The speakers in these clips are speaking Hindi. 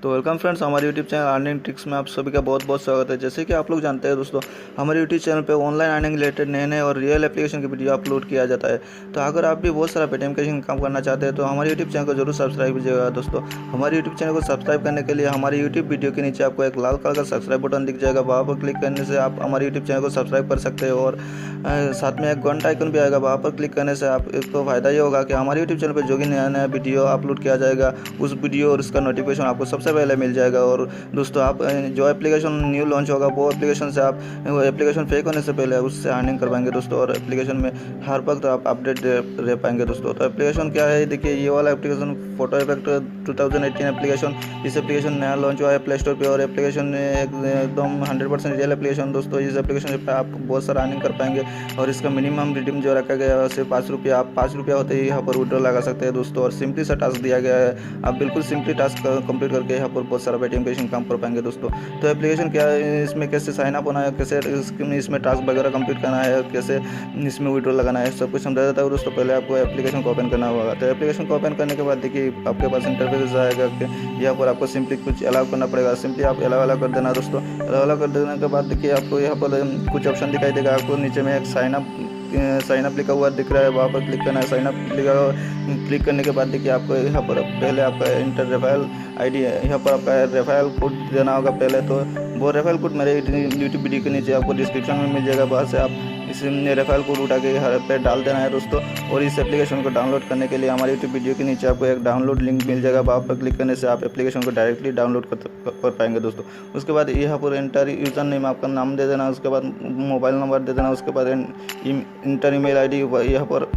तो वेलकम फ्रेंड्स, हमारे यूट्यूब चैनल अर्निंग ट्रिक्स में आप सभी का बहुत बहुत स्वागत है। जैसे कि आप लोग जानते हैं दोस्तों, हमारे यूट्यूब चैनल पे ऑनलाइन अर्निंग रिलेटेड नए नए और रियल एप्लीकेशन की वीडियो अपलोड किया जाता है। तो अगर आप भी बहुत सारा पेटीएम कैशिंग काम करना चाहते हैं तो हमारे यूट्यूब चैनल को जरूर सब्सक्राइब कीजिएगा दोस्तों। हमारे यूट्यूब चैनल को सब्सक्राइब करने के लिए हमारे यूट्यूब वीडियो के नीचे आपको एक लाल कलर का सब्सक्राइब बटन दिख जाएगा, वहाँ पर क्लिक करने से आप हमारे यूट्यूब चैनल को सब्सक्राइब कर सकते हो। और साथ में एक घंटा आइकन भी आएगा, वहाँ पर क्लिक करने से आपको फ़ायदा ये होगा कि हमारे यूट्यूब चैनल पर जो भी नया नया वीडियो अपलोड किया जाएगा उस वीडियो और उसका नोटिफिकेशन आपको सबसे पहले मिल जाएगा। और दोस्तों, आप जो एप्लीकेशन न्यू लॉन्च होगा वो एप्लीकेशन से आप वो एप्लीकेशन फेक होने से पहले उससे अर्निंग कर पाएंगे दोस्तों। और एप्लीकेशन में हर वक्त आप अपडेट रह पाएंगे दोस्तों। तो एप्लीकेशन क्या है, देखिए ये वाला एप्लीकेशन फोटो इफेक्ट 2018 एप्लीकेशन। इस एप्लीकेशन नया लॉन्च हुआ है प्ले स्टोर पे और एप्लीकेशन एकदम 100% रियल एप्लीकेशन दोस्तों। इस एप्लीकेशन पर आप बहुत सारा अर्निंग कर पाएंगे और इसका मिनिमम रिडीम जो रखा गया है सिर्फ 5 रुपया। आप 5 रुपया होते ही यहाँ पर विड्रॉ लगा सकते हैं दोस्तों। और सिंपली सा टास्क दिया गया है, आप बिल्कुल सिंपली टास्क कंप्लीट करके यहाँ पर बहुत सारा पेटीएम कैशिंग काम कर पाएंगे दोस्तों। तो एप्लीकेशन क्या है, इसमें कैसे साइन अप होना है, कैसे इसमें टास्क वगैरह कंप्लीट करना है, कैसे इसमें विड्रॉ लगाना है, सब कुछ समझा जाता है दोस्तों। पहले आपको एप्लीकेशन को ओपन करना होगा। तो एप्लीकेशन को ओपन करने के बाद देखिए आपके पास इंटरफेस आएगा कि यहाँ पर आपको सिंपली कुछ अलाउ करना पड़ेगा। सिंपली आप अलाउ कर देना दोस्तों। अलाउ कर देने के बाद देखिए आपको यहाँ पर कुछ ऑप्शन दिखाई देगा। आपको नीचे में एक साइन अप लिखा हुआ दिख रहा है, वहाँ पर क्लिक करना है। साइन अप लिखा हुआ क्लिक करने के बाद देखिए आपको यहाँ पर पहले आपका इंटर रेफरल आईडी है, यहाँ पर आपका रेफरल कोड देना होगा पहले। तो वो रेफरल कोड मेरे यूट्यूब वीडियो के नीचे आपको डिस्क्रिप्शन में मिल जाएगा, वहाँ से आप इस रेफरल कोड उठा के हर पे डाल देना है दोस्तों। और इस एप्लीकेशन को डाउनलोड करने के लिए हमारे यूट्यूब वीडियो के नीचे आपको एक डाउनलोड लिंक मिल जाएगा, वहाँ पर क्लिक करने से आप एप्लीकेशन को डायरेक्टली डाउनलोड कर पाएंगे दोस्तों। उसके बाद यहाँ पर इंटर यूज़र नेम आपका नाम दे देना, उसके बाद मोबाइल नंबर दे देना, उसके बाद इंटर ईमेल आईडी यहाँ पर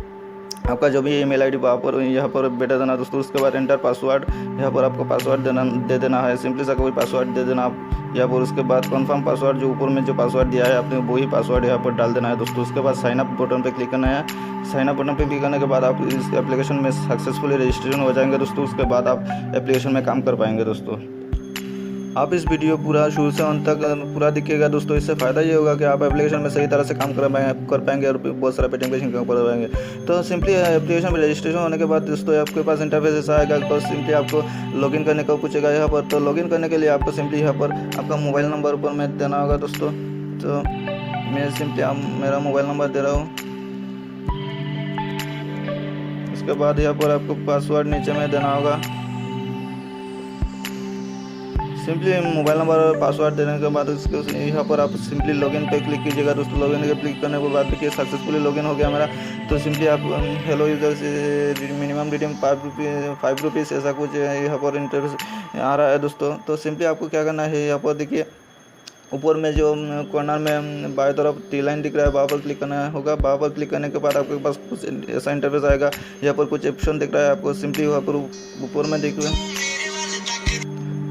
आपका जो भी ईमेल आईडी वहाँ पर यहाँ पर बैठा देना दोस्तों। उसके बाद एंटर पासवर्ड, यहाँ पर आपको पासवर्ड दे देना है, सिंपली सा कोई पासवर्ड दे देना आप यहाँ पर। उसके बाद कंफर्म पासवर्ड, जो ऊपर में जो पासवर्ड दिया है आपने वही पासवर्ड यहाँ पर डाल देना है दोस्तों। उसके बाद साइन अप बटन पे क्लिक करना है। साइन अप बटन पे क्लिक करने के बाद आप इस एप्लीकेशन में सक्सेसफुली रजिस्ट्रेशन हो जाएंगे दोस्तों। उसके बाद आप एप्लीकेशन में काम कर पाएंगे दोस्तों। आप इस वीडियो पूरा शुरू से अंत तक पूरा दिखेगा दोस्तों। इससे फ़ायदा ये होगा कि आप एप्लीकेशन में सही तरह से काम कर पाएंगे और बहुत सारा पेटीएम कैशिंग काम कर पाएंगे। तो सिंपली एप्लीकेशन में रजिस्ट्रेशन होने के बाद दोस्तों आपके पास इंटरफेस ऐसा आएगा। तो सिंपली आपको लॉगिन करने का पूछेगा यहाँ पर। तो लॉगिन करने के लिए आपको सिंपली यहाँ पर आपका मोबाइल नंबर ऊपर में देना होगा दोस्तों। तो मैं सिंपली मेरा मोबाइल नंबर दे रहा हूँ। उसके बाद यहाँ पर आपको पासवर्ड नीचे में देना होगा। सिंपली मोबाइल नंबर और पासवर्ड देने के बाद उसके यहाँ पर आप सिंपली लॉगिन पे क्लिक कीजिएगा दोस्तों। लॉगिन पे क्लिक करने के बाद देखिए सक्सेसफुली लॉगिन हो गया मेरा। तो सिंपली आप हेलो यूजर से मिनिमम रिडीम 5 रुपीज़ ऐसा कुछ यहाँ पर इंटरफेस आ रहा है दोस्तों। तो सिंपली आपको क्या करना है, यहाँ पर देखिए ऊपर में जो कॉर्नर में बाएं तरफ टी लाइन दिख रहा है, वहाँ पर क्लिक करना होगा। वहाँ पर क्लिक करने के बाद आपके पास कुछ ऐसा इंटरफेस आएगा। यहाँ पर कुछ ऑप्शन दिख रहा है आपको, सिंपली वहाँ पर ऊपर में दिख रहा है।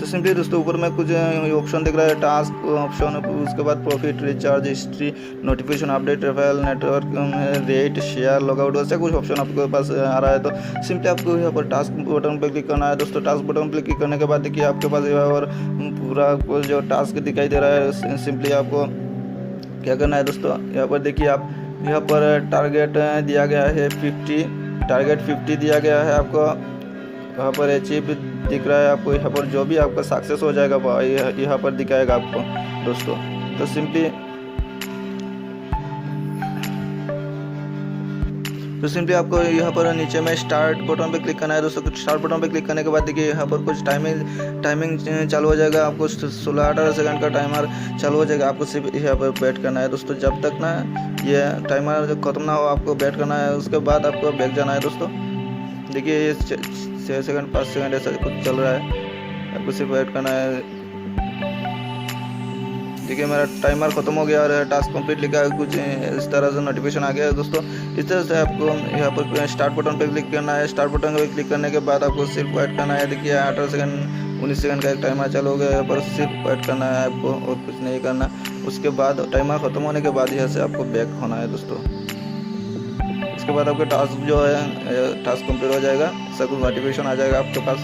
तो सिंपली दोस्तों ऊपर में कुछ ऑप्शन दिख रहा है, टास्क ऑप्शन, उसके बाद profit, recharge history, notification, update, referral, network, rate, share, logout, ऐसे कुछ ऑप्शन आपके पास आ रहा है। तो सिंपली आपको यहाँ पर टास्क बटन पर क्लिक करना है दोस्तों। टास्क बटन पर क्लिक करने के बाद देखिए आपके पास यहाँ पर पूरा जो टास्क दिखाई दे रहा है। सिंपली आपको क्या करना है दोस्तों, यहाँ पर देखिए आप यहाँ पर टारगेट दिया गया है 50 दिया गया है आपको। यहाँ पर अचीव दिख रहा है आपको। यहाँ पर जो भी आपका सक्सेस हो जाएगा यहाँ पर दिखाएगा आपको दोस्तों। तो सिंपली आपको यहाँ पर नीचे में स्टार्ट बटन पे क्लिक करना है दोस्तों। स्टार्ट बटन पे क्लिक करने के बाद देखिए यहाँ पर कुछ टाइमिंग चालू हो जाएगा। आपको 16-18 सेकंड का टाइमर चालू हो जाएगा। आपको सिर्फ यहाँ पर वेट करना है दोस्तों, जब तक ना ये टाइमर खत्म ना हो आपको वेट करना है। उसके बाद आपको बैक जाना है दोस्तों। देखिए ये 6 सेकंड 5 सेकंड ऐसा कुछ चल रहा है, आपको सिर्फ वेट करना है। देखिए मेरा टाइमर खत्म हो गया और टास्क कंप्लीट लिखा है, कुछ इस तरह से नोटिफिकेशन आ गया है दोस्तों। इस तरह से आपको यहाँ पर स्टार्ट बटन पर क्लिक करना है। स्टार्ट बटन पर क्लिक करने के बाद आपको सिर्फ वेट करना है। देखिए 18 सेकंड 19 सेकंड का एक टाइमर चालू हो गया है, यहाँ पर सिर्फ वेट करना है आपको और कुछ नहीं करना। उसके बाद टाइमर खत्म होने के बाद यहाँ से आपको बैक होना है दोस्तों। उसके बाद आपका टास्क जो है टास्क कंप्लीट हो जाएगा, ऐसा कुछ नोटिफिकेशन आ जाएगा आपके पास।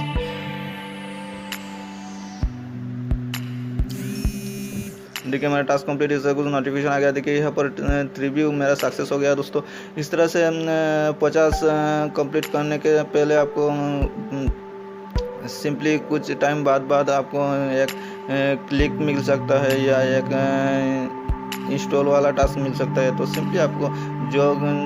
देखिए मेरा टास्क कंप्लीट इससे कुछ नोटिफिकेशन आ गया। देखिए यहाँ पर रिव्यू मेरा सक्सेस हो गया दोस्तों। इस तरह से 50 कंप्लीट करने के पहले आपको सिंपली कुछ टाइम बाद आपको एक क्लिक मिल सकता है या एक इंस्टॉल वाला टास्क मिल सकता है। तो सिंपली आपको जो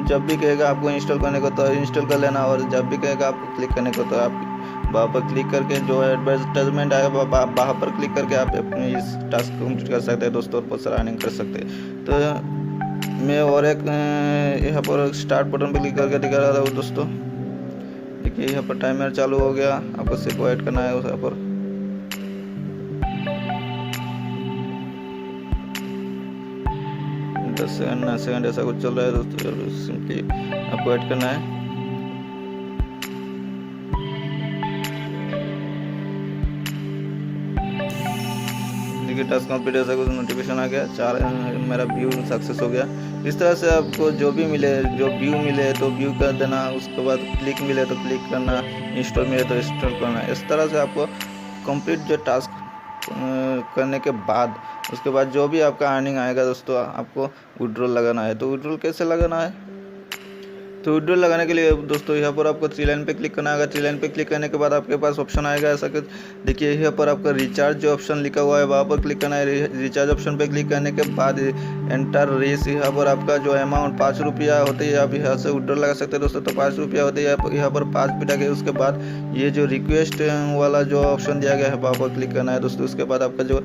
जब भी कहेगा आपको इंस्टॉल करने को तो इंस्टॉल कर लेना, और जब भी कहेगा आपको क्लिक करने को तो आप वहाँ पर क्लिक करके जो एडवर्टाइजमेंट आएगा वहाँ पर क्लिक करके आप अपने इस टास्क को कंप्लीट कर सकते हैं दोस्तों, और बहुत सारा अर्निंग कर सकते हैं। तो मैं और एक यहाँ पर स्टार्ट बटन पर क्लिक करके दिखा रहा था दोस्तों। देखिए यहाँ पर टाइमर चालू हो गया, आपको सिर्फ वेट करना है यहाँ पर। दस सेकंड 9 सेकंड ऐसा कुछ चल रहा है दोस्तों, सिंपली आपको वेट करना है। देखिए टास्क कंप्लीट ऐसा कुछ नोटिफिकेशन आ गया, 4 मेरा व्यू सक्सेस हो गया। इस तरह से आपको जो भी मिले, जो व्यू मिले तो व्यू कर देना, उसके बाद क्लिक मिले तो क्लिक करना, इंस्टॉल मिले तो इंस्टॉल करना। इस तरह से आपको कंप्लीट जो टास्क करने के बाद उसके बाद जो भी आपका अर्निंग आएगा दोस्तों, आपको विड्रॉल लगाना है। तो विड्रॉल कैसे लगाना है? तो विड्रॉल लगाने के लिए दोस्तों यहाँ पर आपको 3 लाइन पे क्लिक करना होगा। 3 लाइन पे क्लिक करने के बाद आपके पास ऑप्शन आएगा ऐसा कि देखिए यहाँ पर आपका रिचार्ज जो ऑप्शन लिखा हुआ है वहाँ पर क्लिक करना है। रिचार्ज ऑप्शन पे क्लिक करने के बाद एंटर रेस, यहाँ पर आपका जो अमाउंट 5 रुपया होते हैं, आप यहाँ से विड्रॉल लगा सकते हैं दोस्तों। तो 5 रुपया होते हैं, यहाँ पर 5 बिटा के उसके बाद ये जो रिक्वेस्ट वाला जो ऑप्शन दिया गया है वहाँ पर क्लिक करना है दोस्तों। उसके बाद आपका जो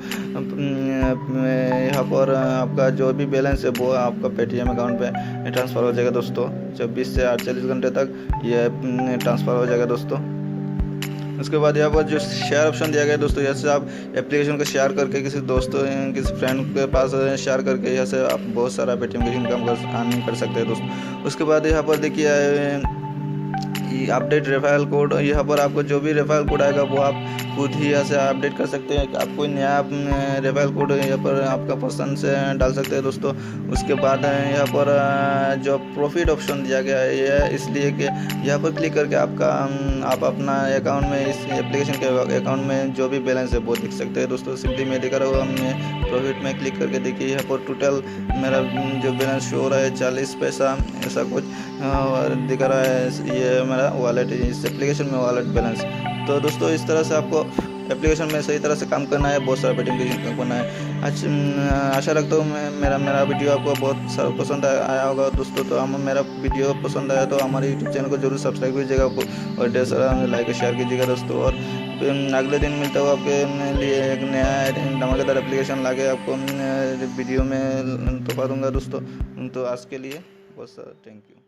यहाँ पर आपका जो भी बैलेंस है वो आपका पेटीएम अकाउंट पे ट्रांसफ़र हो जाएगा दोस्तों। 24 से 48 घंटे तक ये ट्रांसफ़र हो जाएगा दोस्तों। उसके बाद यहाँ पर जो शेयर ऑप्शन दिया गया है दोस्तों, यहाँ से आप एप्लीकेशन को शेयर करके किसी दोस्तों किसी फ्रेंड के पास शेयर करके यहाँ से आप बहुत सारा पेटीएम का इनकम अर्निंग कर सकते हैं दोस्तों। उसके बाद यहाँ पर देखिए अपडेट रेफरल कोड, यहाँ पर आपको जो भी रेफरल कोड आएगा वो आप खुद ही यहाँ से अपडेट कर सकते हैं। आप कोई नया रेफरल कोड यहाँ पर आपका पसंद से डाल सकते हैं दोस्तों। उसके बाद यहाँ पर जो प्रॉफिट ऑप्शन दिया गया है ये इसलिए कि यहाँ पर क्लिक करके आप अपना अकाउंट में, इस एप्लीकेशन के अकाउंट में जो भी बैलेंस है वो देख सकते हैं दोस्तों। सिंपली मैं दिखा रहा हूँ, हमने प्रॉफिट में क्लिक करके देखिए यहाँ पर टोटल मेरा जो बैलेंस शो हो रहा है 40 पैसा ऐसा कुछ दिख रहा है। ये मेरा वॉलेट, इस एप्लीकेशन में वॉलेट बैलेंस। तो दोस्तों इस तरह से आपको एप्लीकेशन में सही तरह से काम करना है, बहुत सारा पेटीएम का इनकम करना है। आशा रखता हूँ मेरा वीडियो आपको बहुत सारा पसंद आया होगा दोस्तों। तो हम मेरा वीडियो पसंद आया तो हमारे यूट्यूब चैनल को जरूर सब्सक्राइब कीजिएगा और ढेर सारा लाइक और शेयर कीजिएगा दोस्तों। और अगले दिन मिलता हुआ आपके लिए एक नया धमाकेदार एप्लीकेशन लाके आपको वीडियो में तोहफा दूँगा दोस्तों। तो आज के लिए बहुत सारा थैंक यू।